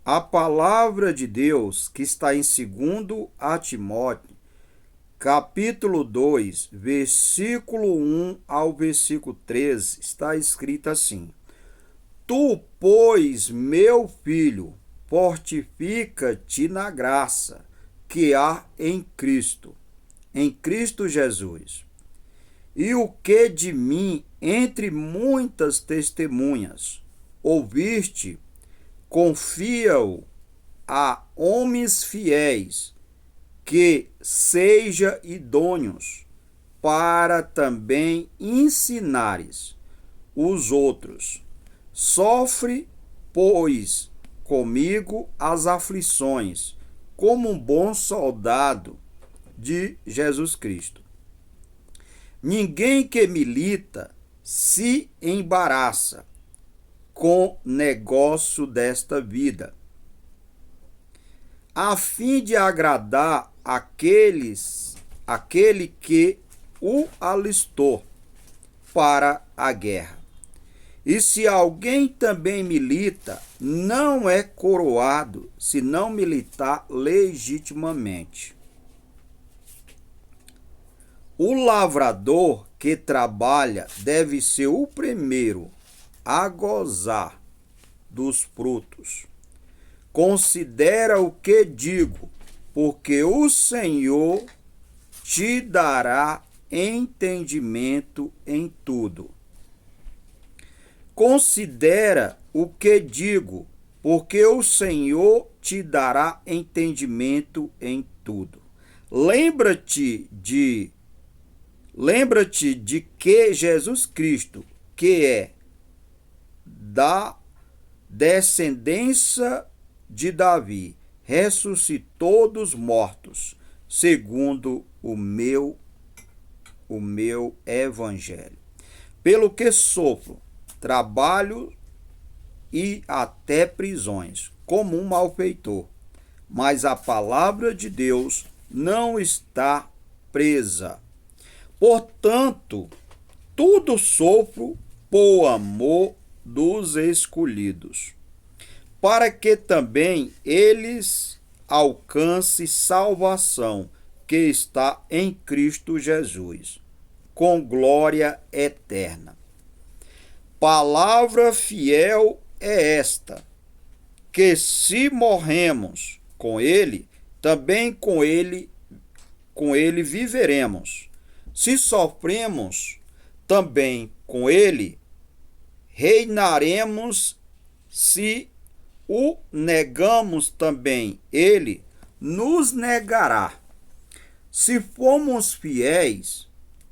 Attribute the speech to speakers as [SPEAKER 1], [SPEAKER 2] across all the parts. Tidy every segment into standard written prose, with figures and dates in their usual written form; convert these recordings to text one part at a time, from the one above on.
[SPEAKER 1] A palavra de Deus que está em 2 a Timóteo, capítulo 2, versículo 1 ao versículo 13, está escrito assim: Tu, pois, meu filho, fortifica-te na graça que há em Cristo Jesus. E o que de mim, entre muitas testemunhas, ouviste, confia-o a homens fiéis, que seja idôneos para também ensinares os outros. Sofre, pois, comigo as aflições, como um bom soldado de Jesus Cristo. Ninguém que milita se embaraça com negócio desta vida, a fim de agradar aquele que o alistou para a guerra. E se alguém também milita, não é coroado se não militar legitimamente. O lavrador que trabalha deve ser o primeiro a gozar dos frutos. Considera o que digo, porque o Senhor te dará entendimento em tudo. Considera o que digo, porque o Senhor te dará entendimento em tudo. Lembra-te de que Jesus Cristo, que é da descendência de Davi, ressuscitou dos mortos, segundo o meu evangelho. Pelo que sofro, trabalho e até prisões, como um malfeitor. Mas a palavra de Deus não está presa. Portanto, tudo sofro por amor dos escolhidos, para que também eles alcancem salvação que está em Cristo Jesus, com glória eterna. Palavra fiel é esta, que se morremos com ele, também com ele viveremos. Se sofremos, também com ele reinaremos. Se o negamos, também ele nos negará. Se formos fiéis,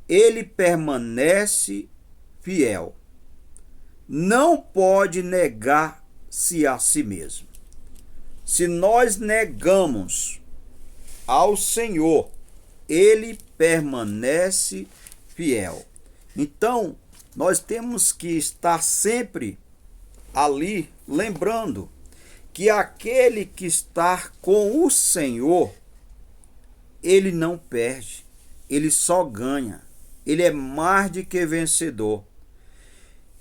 [SPEAKER 1] ele permanece fiel. Não pode negar-se a si mesmo. Se nós negamos ao Senhor, ele permanece fiel. Então, nós temos que estar sempre ali lembrando que aquele que está com o Senhor, ele não perde, ele só ganha. Ele é mais do que vencedor,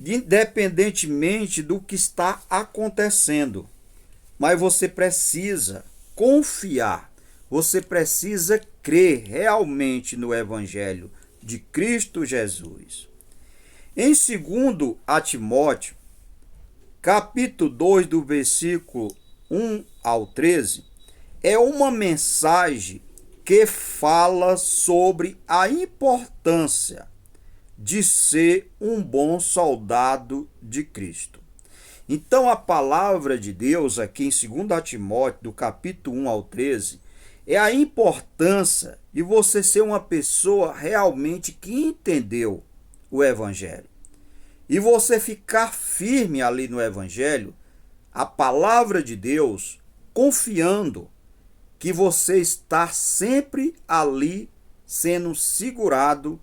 [SPEAKER 1] independentemente do que está acontecendo. Mas você precisa confiar, você precisa crer realmente no Evangelho de Cristo Jesus. Em 2 a Timóteo, capítulo 2, do versículo 1 ao 13, é uma mensagem que fala sobre a importância de ser um bom soldado de Cristo. Então, a palavra de Deus aqui em 2 Timóteo, do capítulo 1 ao 13, é a importância de você ser uma pessoa realmente que entendeu o Evangelho. E você ficar firme ali no Evangelho, a palavra de Deus, confiando que você está sempre ali sendo segurado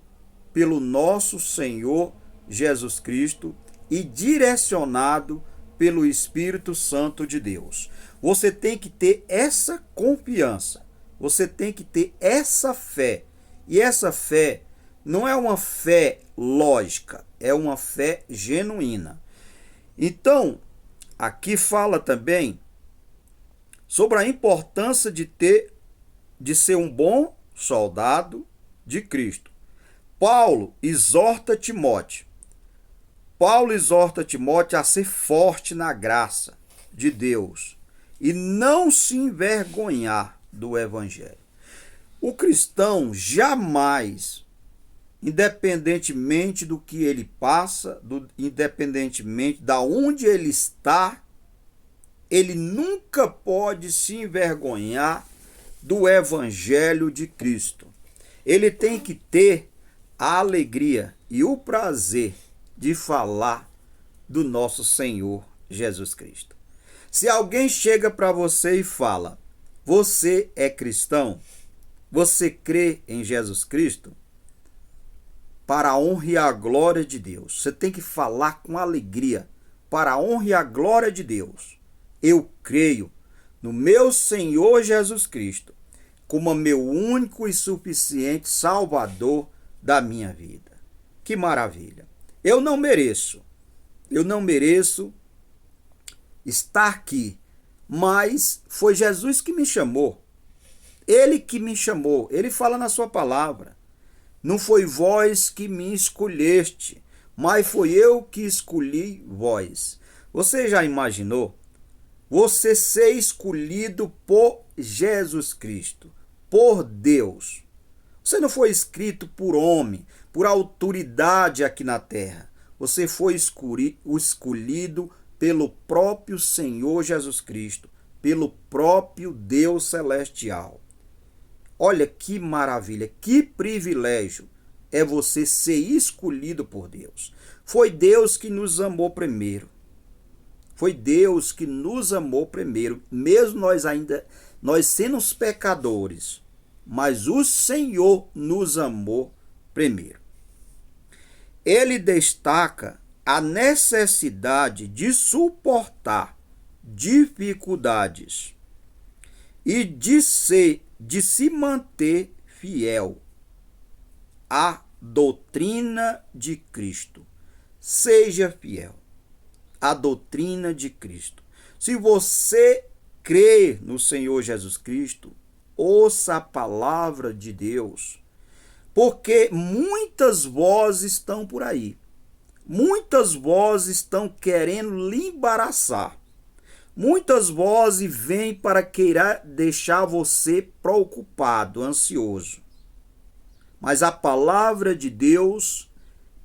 [SPEAKER 1] pelo nosso Senhor Jesus Cristo e direcionado pelo Espírito Santo de Deus. Você tem que ter essa confiança, você tem que ter essa fé. E essa fé não é uma fé lógica, é uma fé genuína. Então, aqui fala também sobre a importância de ser um bom soldado de Cristo. Paulo exorta Timóteo a ser forte na graça de Deus e não se envergonhar do evangelho. O cristão jamais, independentemente do que ele passa, independentemente de onde ele está, ele nunca pode se envergonhar do evangelho de Cristo. Ele tem que ter a alegria e o prazer de falar do nosso Senhor Jesus Cristo. Se alguém chega para você e fala: você é cristão? Você crê em Jesus Cristo? Para a honra e a glória de Deus. Você tem que falar com alegria. Para a honra e a glória de Deus. Eu creio no meu Senhor Jesus Cristo como meu único e suficiente Salvador da minha vida. Que maravilha! Eu não mereço estar aqui, mas foi Jesus que me chamou. Ele que me chamou. Ele fala na sua palavra: não foi vós que me escolheste, mas foi eu que escolhi vós. Você já imaginou você ser escolhido por Jesus Cristo, por Deus? Você não foi escrito por homem, por autoridade aqui na terra. Você foi escolhido pelo próprio Senhor Jesus Cristo, pelo próprio Deus celestial. Olha que maravilha, que privilégio é você ser escolhido por Deus. Foi Deus que nos amou primeiro. Foi Deus que nos amou primeiro, mesmo nós sendo os pecadores. Mas o Senhor nos amou primeiro. Ele destaca a necessidade de suportar dificuldades e de se manter fiel à doutrina de Cristo. Seja fiel à doutrina de Cristo. Se você crê no Senhor Jesus Cristo, ouça a palavra de Deus, porque muitas vozes estão por aí. Muitas vozes estão querendo lhe embaraçar. Muitas vozes vêm para querer deixar você preocupado, ansioso. Mas a palavra de Deus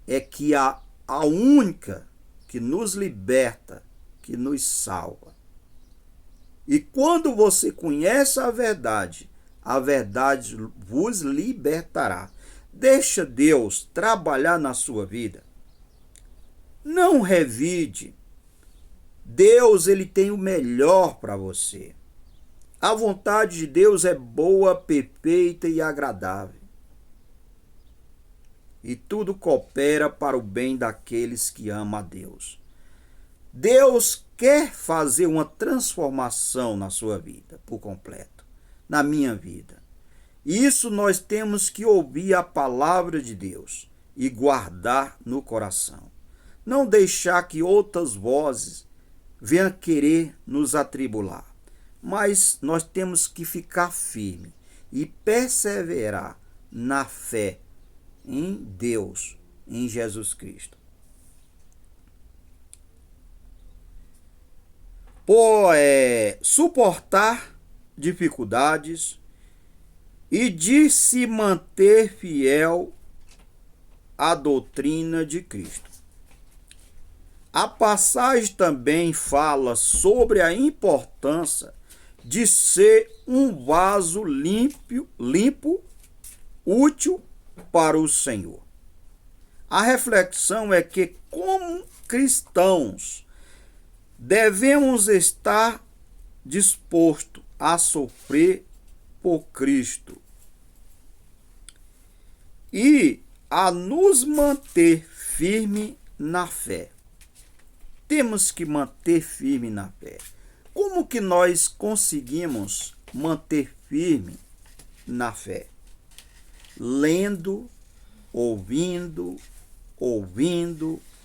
[SPEAKER 1] é que a única que nos liberta, que nos salva. E quando você conhece a verdade vos libertará. Deixa Deus trabalhar na sua vida. Não revide. Deus, ele tem o melhor para você. A vontade de Deus é boa, perfeita e agradável. E tudo coopera para o bem daqueles que amam a Deus. Deus quer fazer uma transformação na sua vida, por completo, na minha vida. Isso nós temos que ouvir a palavra de Deus e guardar no coração. Não deixar que outras vozes venham querer nos atribular. Mas nós temos que ficar firme e perseverar na fé em Deus, em Jesus Cristo. Suportar dificuldades e de se manter fiel à doutrina de Cristo. A passagem também fala sobre a importância de ser um vaso limpo, útil para o Senhor. A reflexão é que, como cristãos, devemos estar dispostos a sofrer por Cristo e a nos manter firme na fé. Temos que manter firme na fé. Como que nós conseguimos manter firme na fé? Lendo, ouvindo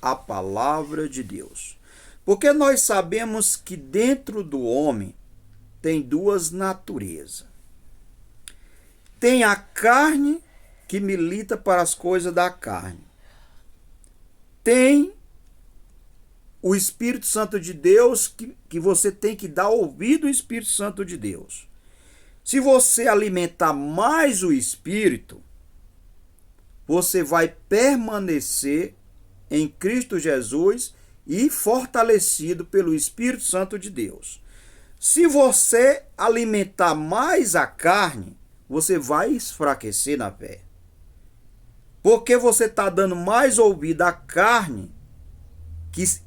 [SPEAKER 1] a palavra de Deus. Porque nós sabemos que dentro do homem tem duas naturezas. Tem a carne que milita para as coisas da carne. Tem o Espírito Santo de Deus que você tem que dar ouvido ao Espírito Santo de Deus. Se você alimentar mais o Espírito, você vai permanecer em Cristo Jesus e fortalecido pelo Espírito Santo de Deus. Se você alimentar mais a carne, você vai enfraquecer na fé. Porque você está dando mais ouvido à carne,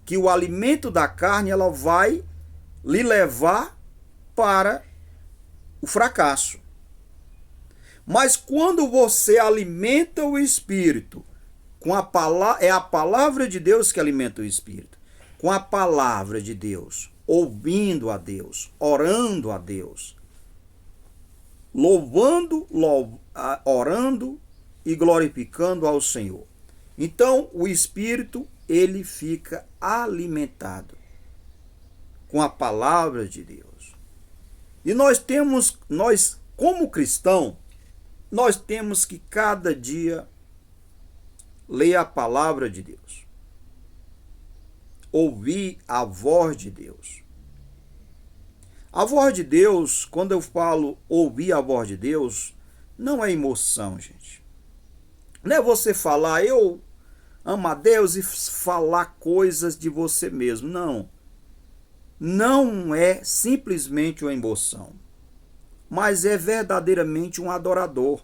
[SPEAKER 1] que o alimento da carne ela vai lhe levar para o fracasso. Mas quando você alimenta o Espírito, é a palavra de Deus que alimenta o Espírito. Com a palavra de Deus, ouvindo a Deus, orando a Deus, orando e glorificando ao Senhor. Então, o Espírito, ele fica alimentado com a palavra de Deus. E nós como cristão, nós temos que cada dia ler a palavra de Deus. Ouvir a voz de Deus. A voz de Deus, quando eu falo ouvir a voz de Deus, não é emoção, gente. Não é você falar, eu amo a Deus e falar coisas de você mesmo. Não. Não é simplesmente uma emoção, mas é verdadeiramente um adorador.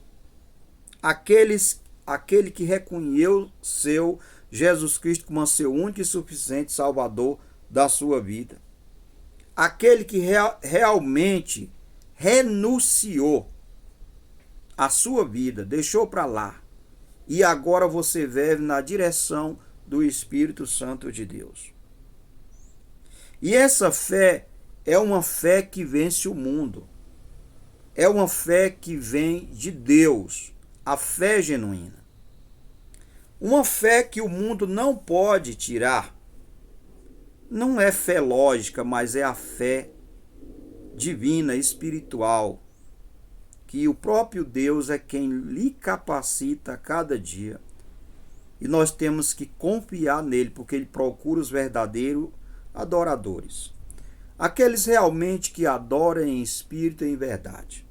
[SPEAKER 1] Aquele que reconheceu Jesus Cristo como seu único e suficiente Salvador da sua vida. Aquele que realmente renunciou à sua vida, deixou para lá. E agora você vive na direção do Espírito Santo de Deus. E essa fé é uma fé que vence o mundo. É uma fé que vem de Deus. A fé genuína. Uma fé que o mundo não pode tirar. Não é fé lógica, mas é a fé divina, espiritual, que o próprio Deus é quem lhe capacita a cada dia. E nós temos que confiar nele, porque ele procura os verdadeiros adoradores. Aqueles realmente que adoram em espírito e em verdade.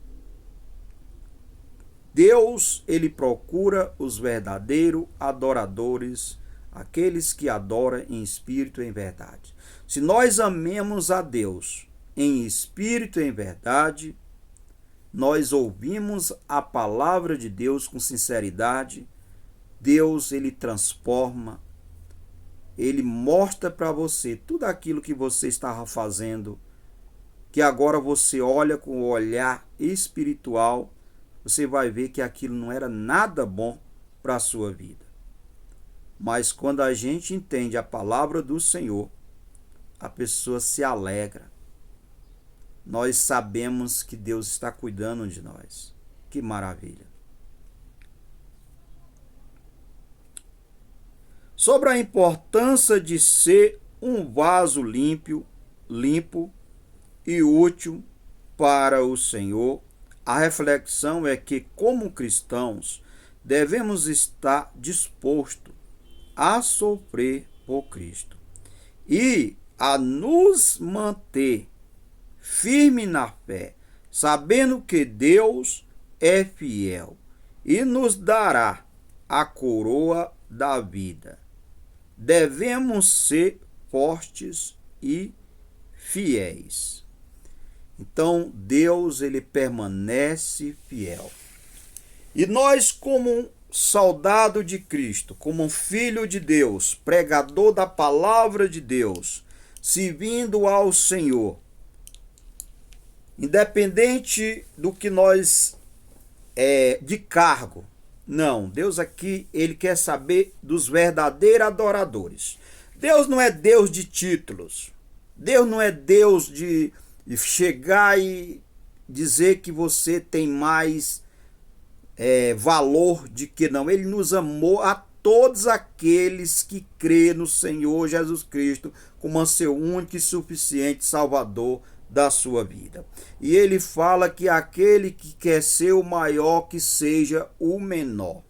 [SPEAKER 1] Deus, ele procura os verdadeiros adoradores, aqueles que adoram em espírito e em verdade. Se nós amemos a Deus em espírito e em verdade, nós ouvimos a palavra de Deus com sinceridade, Deus, ele transforma, ele mostra para você tudo aquilo que você estava fazendo, que agora você olha com o olhar espiritual, você vai ver que aquilo não era nada bom para a sua vida. Mas quando a gente entende a palavra do Senhor, a pessoa se alegra. Nós sabemos que Deus está cuidando de nós. Que maravilha. Sobre a importância de ser um vaso limpo e útil para o Senhor, a reflexão é que, como cristãos, devemos estar dispostos a sofrer por Cristo e a nos manter firme na fé, sabendo que Deus é fiel e nos dará a coroa da vida. Devemos ser fortes e fiéis. Então, Deus, ele permanece fiel. E nós, como um soldado de Cristo, como um filho de Deus, pregador da palavra de Deus, servindo ao Senhor, independente do que nós de cargo, não, Deus aqui, ele quer saber dos verdadeiros adoradores. Deus não é Deus de títulos. Deus não é Deus de chegar e dizer que você tem mais valor de que não. Ele nos amou a todos aqueles que crêem no Senhor Jesus Cristo como seu único e suficiente Salvador da sua vida. E ele fala que aquele que quer ser o maior, que seja o menor.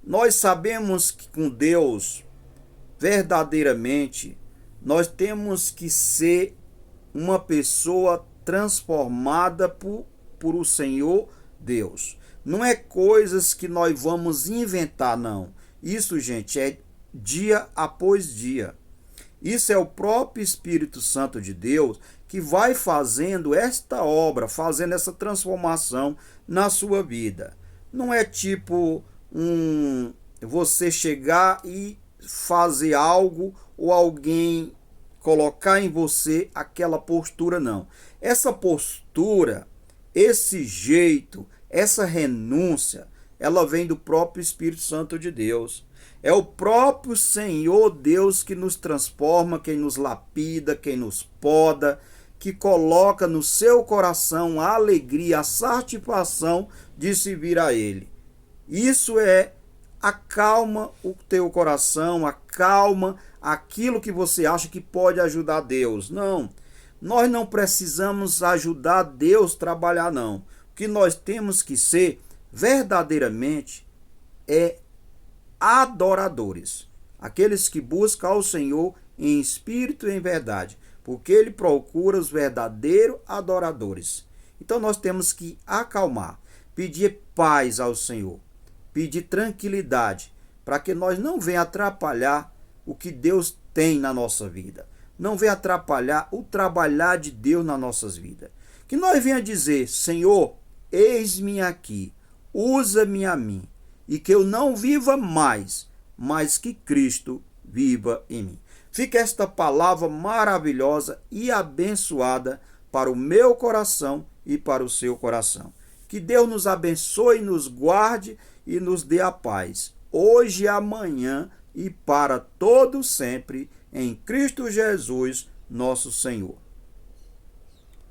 [SPEAKER 1] Nós sabemos que com Deus, verdadeiramente, nós temos que ser uma pessoa transformada por o Senhor Deus. Não é coisas que nós vamos inventar, não. Isso, gente, é dia após dia. Isso é o próprio Espírito Santo de Deus que vai fazendo esta obra, fazendo essa transformação na sua vida. Não é tipo você chegar e fazer algo ou alguém colocar em você aquela postura, não. Essa postura, esse jeito, essa renúncia, ela vem do próprio Espírito Santo de Deus. É o próprio Senhor Deus que nos transforma, quem nos lapida, quem nos poda, que coloca no seu coração a alegria, a satisfação de servir a Ele. Isso acalma o teu coração, acalma aquilo que você acha que pode ajudar Deus. Não, nós não precisamos ajudar Deus a trabalhar, não. O que nós temos que ser verdadeiramente é adoradores, aqueles que buscam ao Senhor em espírito e em verdade, porque Ele procura os verdadeiros adoradores. Então nós temos que acalmar, pedir paz ao Senhor, pedir tranquilidade, para que nós não venha atrapalhar o que Deus tem na nossa vida, não venha atrapalhar o trabalhar de Deus nas nossas vidas. Que nós venha dizer: Senhor, eis-me aqui, usa-me a mim, e que eu não viva mais, mas que Cristo viva em mim. Fica esta palavra maravilhosa e abençoada para o meu coração e para o seu coração. Que Deus nos abençoe, nos guarde e nos dê a paz, hoje e amanhã e para todo sempre, em Cristo Jesus, nosso Senhor.